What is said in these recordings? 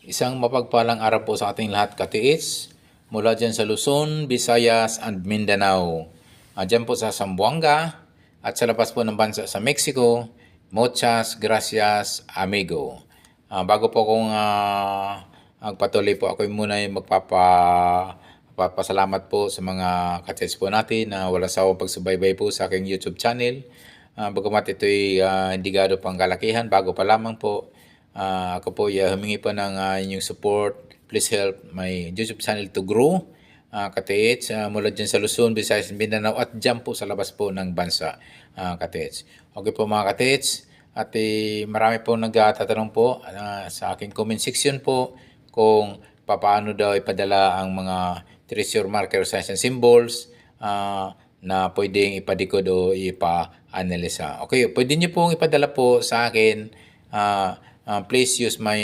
Isang mapagpalang araw po sa ating lahat, katiits, mula dyan sa Luzon, Visayas, and Mindanao. Dyan po sa Zamboanga at sa labas po ng bansa sa Mexico. Muchas gracias, amigo. Bago po akong magpatuloy po, ako muna yung magpapasalamat po sa mga katiits po natin na walang sawang pagsubaybay po sa aking YouTube channel. Bagamat ito'y hindi gado pang kalakihan, bago pa lamang po. Ako po humingi po ng inyong support. Please help my YouTube channel to grow. Katiits, mula dyan sa Luzon, Visayas, Mindanao at dyan po sa labas po ng bansa. Katiits. Okay po mga katiits. At marami po nagtatanong po sa aking comment section po kung paano daw ipadala ang mga treasure marker signs and symbols na pwedeng ipadikod o ipa-analisa. Okay, pwede nyo pong ipadala po sa akin. Please use my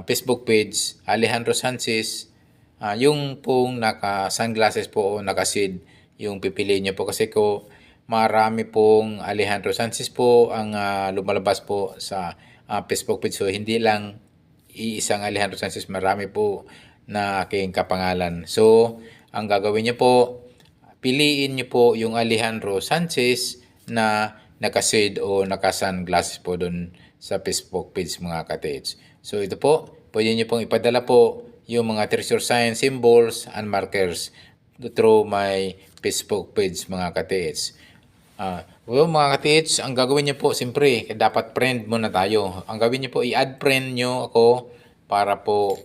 Facebook page, Alejandro Sanchez. Yung pong naka-sunglasses po o naka-shade, yung pipiliin nyo po kasi marami pong Alejandro Sanchez po ang lumalabas po sa Facebook page. So hindi lang iisang Alejandro Sanchez, marami po na aking kapangalan. So ang gagawin nyo po, piliin nyo po yung Alejandro Sanchez na naka-shade o naka-sunglasses po doon sa Facebook page mga katiits. So ito po, pwede nyo pong ipadala po yung mga treasure signs, symbols, and markers through my Facebook page mga katiits. Well mga katiits, ang gagawin nyo po, siyempre, dapat friend muna tayo. Ang gawin nyo po, i-add friend nyo ako para po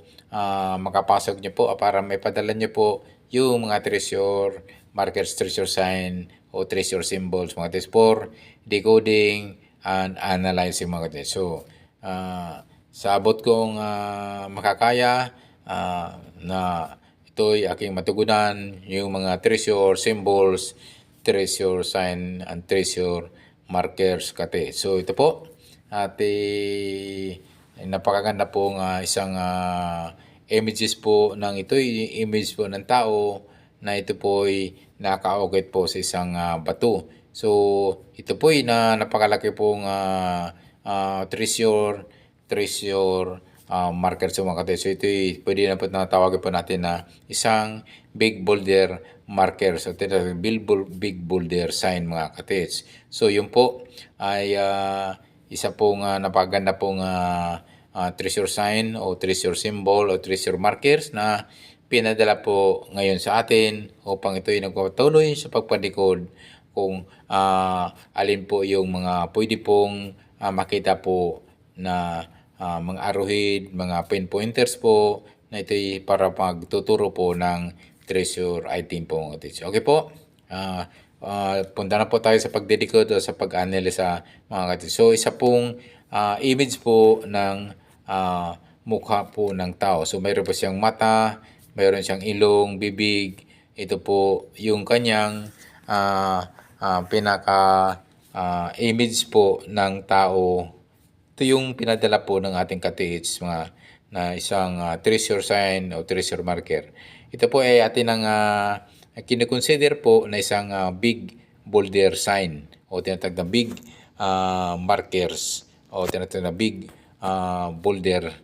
makapasok nyo po, para may padala nyo po yung mga treasure markers, treasure sign, o treasure symbols mga katiits for decoding and analyzing mga katiits. So, sa abot kong makakaya na ito'y aking matugunan, yung mga treasure symbols, treasure sign, and treasure markers katiits. So, ito po. At napakaganda pong isang images po ng ito'y image po ng tao na ito po'y nakaukit po sa isang bato. So, ito po'y napakalaki pong treasure marker sa mga katiits. So, ito'y pwede na po natawagin po natin na isang big boulder marker. So, big boulder sign mga katiits. So, yun po ay isa pong napaganda pong treasure sign o treasure symbol o treasure markers na pinadala po ngayon sa atin upang ito'y nagpapatuloy sa pagpadikod kung alin po yung mga pwede pong makita po na mga arrowhead, mga pinpointers po na ito'y para pagtuturo po ng treasure item po. Okay po? Punta na po tayo sa pagdedicode o sa pag-analyze mga katiits. So, isa pong image po ng mukha po ng tao. So, mayroon po siyang mata, mayroon siyang ilong, bibig. Ito po yung kanyang image po ng tao. Ito yung pinadala po ng ating katiits na isang treasure sign o treasure marker. Ito po ay atin ang kinoconsider po na isang big boulder sign o tinatawag na big markers o tinatawag na big boulder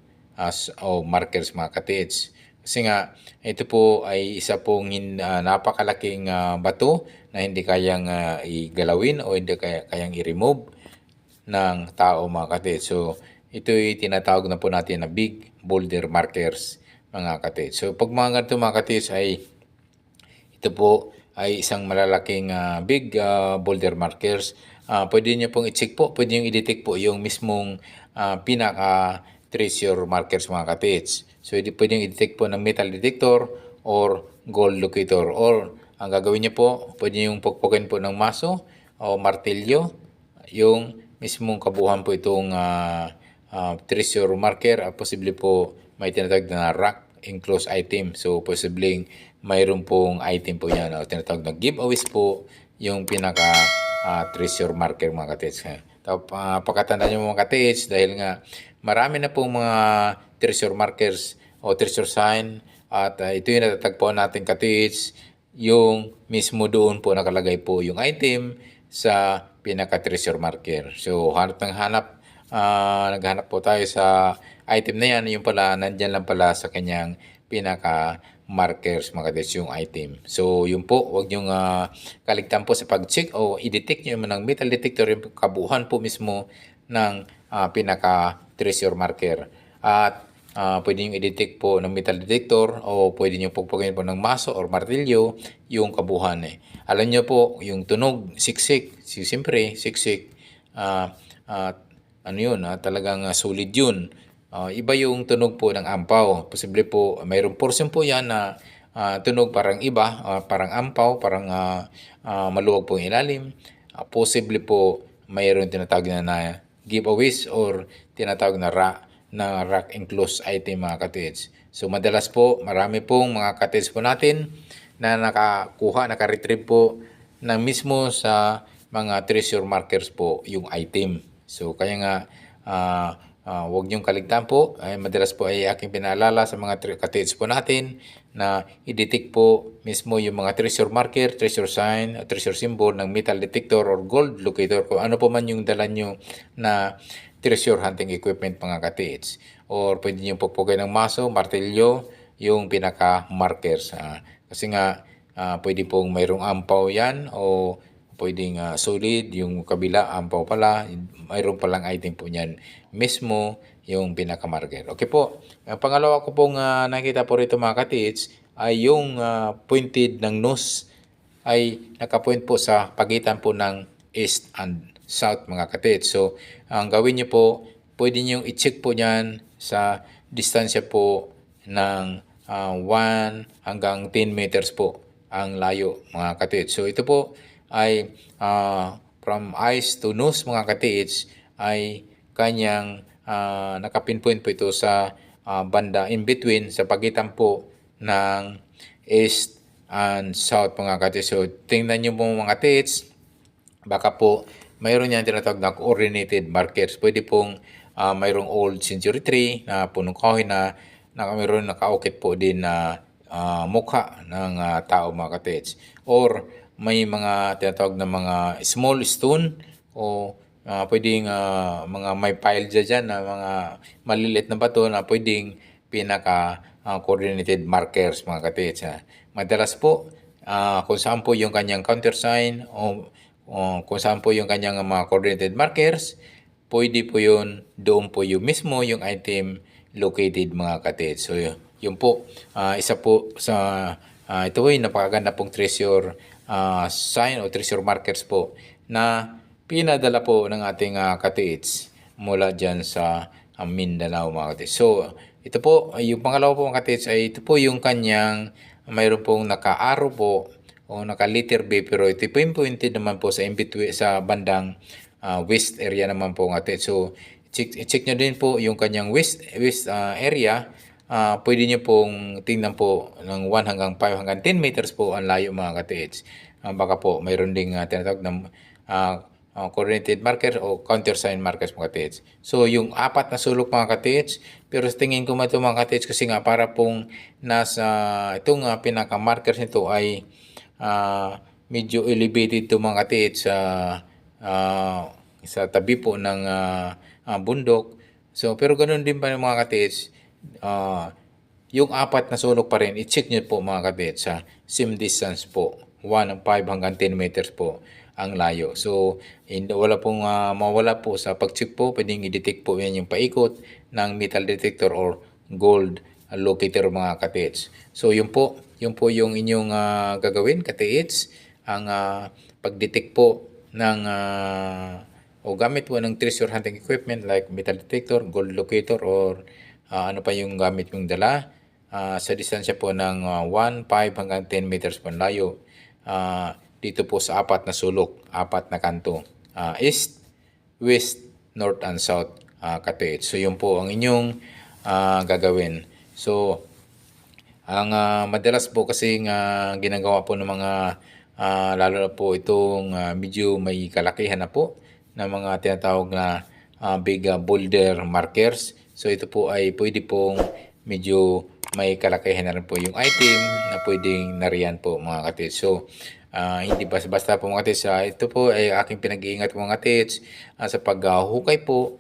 o markers mga katiits. Kasi nga, ito po ay isa pong napakalaking bato na hindi kayang igalawin o hindi kayang i-remove ng tao mga katiits. So, ito'y tinatawag na po natin na big boulder markers mga katiits. So, pag mga ganito mga katiits ay ito po ay isang malalaking big boulder markers. Pwede nyo pong i-check po, pwede nyo i-detect po yung mismong treasure markers mga katiits. So, pwede nyo i-detect po ng metal detector or gold locator. Or, ang gagawin nyo po, pwede nyo pukpukin po ng maso o martilyo yung mismong kabuuan po itong treasure marker. Posible po may tinatawag na rock enclosed item. So, posibleng mayroon pong item po yan. O tinatawag na giveaways po yung pinaka treasure marker mga katiits. Pagkatandaan nyo mga katiits, dahil nga marami na pong mga treasure markers o treasure sign at ito yung natatagpuan natin katiits, yung mismo doon po nakalagay po yung item sa pinaka treasure marker. So, naghanap po tayo sa item na yan, yung pala, nandyan lang pala sa kanyang pinaka markers mga katids yung item. So yun po, huwag nyo kaligtan po sa pag-check o i-detect nyo ng metal detector yung kabuuan po mismo ng pinaka treasure marker. At pwede nyo i-detect po ng metal detector o pwede nyo pugpugin po ng maso or martilyo yung kabuuan Alam nyo po, yung tunog, siksik, siyempre, siksik, ano yun, talagang solid yun. Iba yung tunog po ng ampaw. Posible po, mayroong portion po yan na tunog parang iba, parang ampaw, parang maluwag po yung ilalim. Posible po mayroong tinatawag na giveaways or tinatawag na rack enclosed item mga katids. So madalas po, marami pong mga katids po natin na naka-retrieve po ng mismo sa mga treasure markers po yung item. So kaya nga huwag niyong kaligtaan po. Madalas po ay aking pinaalala sa mga katids po natin na i-detect po mismo yung mga treasure marker, treasure sign, treasure symbol ng metal detector or gold locator. Kung ano po man yung dala nyo na treasure hunting equipment mga katids. Or pwede nyo pupugay ng maso, martilyo, yung pinaka markers. Kasi nga pwede pong mayroong ampaw yan o pwedeng solid, yung kabila ampaw pala, mayroon palang item po niyan mismo yung pinaka-marker. Okay po, ang pangalawa ko pong nakita po rito mga katids ay yung pointed ng nose ay nakapoint po sa pagitan po ng east and south mga katids. So, ang gawin nyo po, pwede nyo i-check po yan sa distansya po ng 1 hanggang 10 meters po ang layo mga katids. So, ito po ay from eyes to nose mga katids ay kanyang nakapinpoint po ito sa banda in between sa pagitan po ng east and south mga katids. So tingnan nyo po mga katids, baka po mayroon yan tinatawag na coordinated markers. Pwede pong mayroong old century tree na punong kahoy na mayroon nakaukit po din na mukha ng tao mga katids. Or may mga tinatawag na mga small stone o pwedeng mga may pile dyan na mga maliliit na bato na pwedeng pinaka coordinated markers mga katids. Madalas po kung saan po yung kanyang countersign o kung saan po yung kanyang mga coordinated markers, pwede po yun, doon po yung mismo yung item located mga katids. So yun po, isa po sa ito ay napakaganda pong treasure sign o treasure markers po na pinadala po ng ating katids mula dyan sa Mindanao mga katids. So ito po, yung pangalawa po mga katids ay ito po yung kanyang mayroon pong naka-arrow po o naka-letter B pero ito po yung pointed naman po sa in-between sa bandang west area naman po mga katids. So check nyo din po yung kanyang west area. Pwede nyo pong tingnan po ng 1 hanggang 5 hanggang 10 meters po ang layo mga katids. Baka po mayroon ding tinatawag ng coordinated marker o countersign markers mga katids. So yung apat na sulok mga katids, pero sa tingin ko ito mga katids kasi nga para pong nasa itong pinaka-markers nito ay medyo elevated to mga katids sa tabi po ng bundok. So pero ganoon din pa mga katids, yung apat na sulok pa rin, i-check nyo po mga katids sa same distance po. 1 5 hanggang 10 meters po ang layo. So, wala pong mawala po sa pag-check po. Pwedeng i-detect po yan yung paikot ng metal detector or gold locator mga katids. So, yun po yung inyong gagawin katids. Ang pag-detect po ng o gamit po ng treasure hunting equipment like metal detector, gold locator, or ano pa yung gamit yung dala sa distansya po ng 1, 5 hanggang 10 meters po layo. Dito po sa apat na sulok, apat na kanto. East, west, north, and south katids. So yun po ang inyong gagawin. So ang madalas po kasi ginagawa po ng mga lalo na po itong medyo may kalakihan na po na mga tinatawag na big boulder markers. So ito po ay pwede pong medyo may kalakihan na rin po yung item na pwedeng nariyan po mga katids. So hindi basta po mga katids. Ito po ay aking pinag-iingat mga katids sa paghukay po,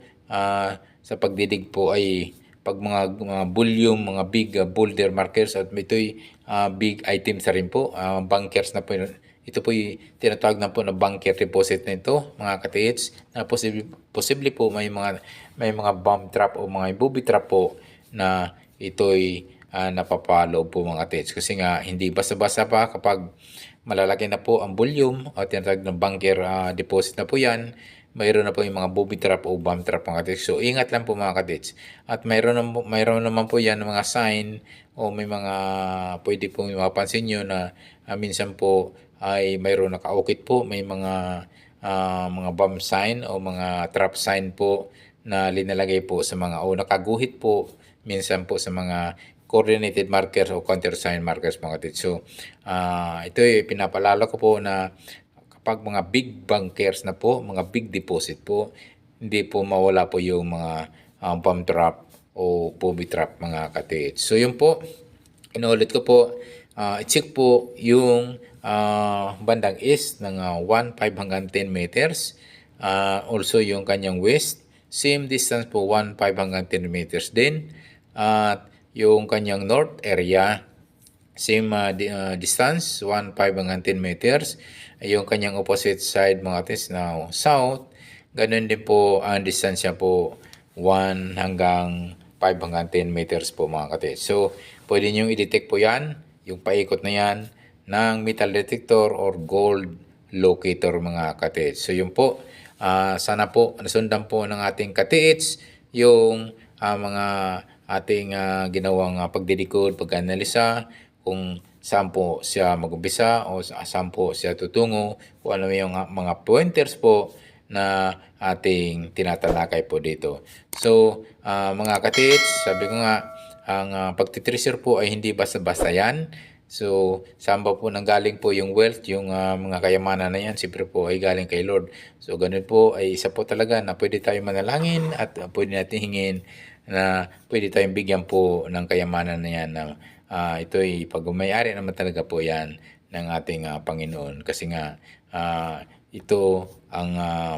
sa pagdidig po ay pag mga volume, mga big boulder markers at ito'y big items na rin po, bunkers na po. Ito po yung tinatawag na po na bunker deposit nito, mga ka-TH, na posible po may mga bomb trap o mga booby trap po na ito'y napapalo po mga ka-TH. Kasi nga hindi basta-basta pa kapag malalaki na po ang volume o tinatawag na bunker deposit na po yan, mayroon na po yung mga booby trap o bomb trap mga ka-TH. So ingat lang po mga ka-TH. At mayroon naman po yan mga sign o may mga pwede pong mapansin nyo na minsan po ay mayroon nakaukit po, may mga bomb sign o mga trap sign po na linalagay po sa mga o nakaguhit po minsan po sa mga coordinated markers o countersign markers mga kapatid. So ito ay pinapalala ko po na kapag mga big bunkers na po, mga big deposit po, hindi po mawala po yung mga bomb trap o booby trap mga kapatid. So yun po, inuulit ko po, i-check po yung bandang east ng 1.5 hanggang 10 meters. Also yung kanyang west, same distance po 1.5 hanggang 10 meters din. At yung kanyang north area, same distance, 1.5 hanggang 10 meters. Yung kanyang opposite side mga tis na south, ganun din po ang distansya po 1 hanggang 5 hanggang 10 meters po mga katis. So, pwede nyo i-detect po yan, yung paikot na yan, ng metal detector or gold locator mga katis. So, yun po, sana po nasundan po ng ating katis yung mga ating ginawang pagdidikod, pag-analisa, kung saan po siya mag-umpisa o saan po siya tutungo, kung ano yung mga pointers po na ating tinatalakay po dito. So, mga katits, sabi ko nga, ang pagtitreasure po ay hindi basta-basta yan. So, saan ba po nanggaling po yung wealth, yung mga kayamanan na yan, siyempre po ay galing kay Lord. So, ganun po ay isa po talaga na pwede tayong manalangin at pwede natin hingin na pwede tayong bigyan po ng kayamanan na yan na ito'y pag-umayari naman talaga po yan ng ating Panginoon. Kasi nga, ito ang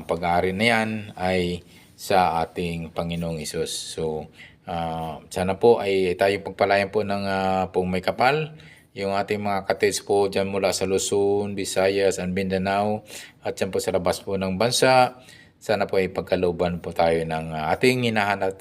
pag-aari na yan ay sa ating Panginoong Hesus. So, sana po ay tayong pagpalayan po ng pong may kapal. Yung ating mga katits po dyan mula sa Luzon, Visayas, and Mindanao at dyan po sa labas po ng bansa. Sana po ay pagkalooban po tayo ng ating hinahanap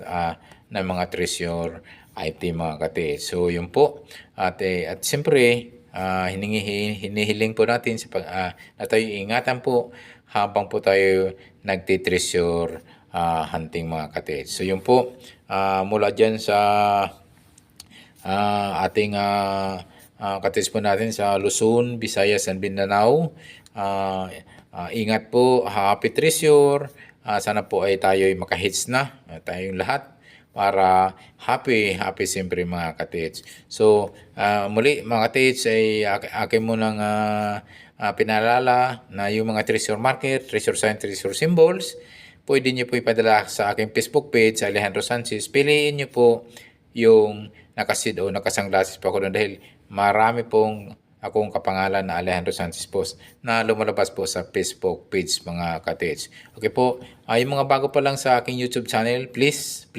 ng mga treasure item mga katits. So yun po. At siyempre, hinihiling po natin na tayo ingatan po habang po tayo nagtitreasure hunting mga katits. So yun po, mula dyan sa ating katits po natin sa Luzon, Visayas, and Mindanao. Ingat po, happy treasure. Sana po ay tayo ay makahits na, tayong lahat. Para happy siyempre mga katits. So, muli mga katits ay akin mo nang pinalala na yung mga treasure market, treasure sign, treasure symbols. Pwede nyo po ipadala sa aking Facebook page, Alejandro Sanchez. Piliin nyo po yung nakasid o nakasanglasis po ako doon dahil marami pong akong kapangalan na Alejandro Sanchez Post na lumalabas po sa Facebook page mga katits. Okay po, yung mga bago pa lang sa aking YouTube channel, please,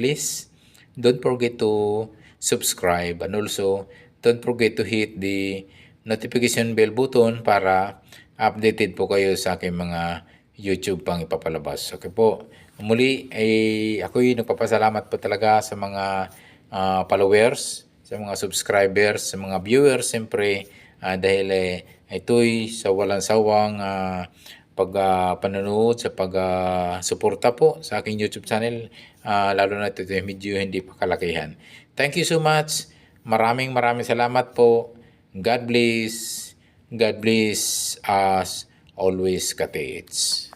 don't forget to subscribe and also don't forget to hit the notification bell button para updated po kayo sa aking mga YouTube pang ipapalabas. Okay po, muli ay ako'y nagpapasalamat po talaga sa mga followers, sa mga subscribers, sa mga viewers, siyempre dahil ito'y sa walang sawang panonood, sa suporta po sa aking YouTube channel, lalo na ito medyo hindi pa kalakihan. Thank you so much. Maraming salamat po. God bless. God bless us always, katits.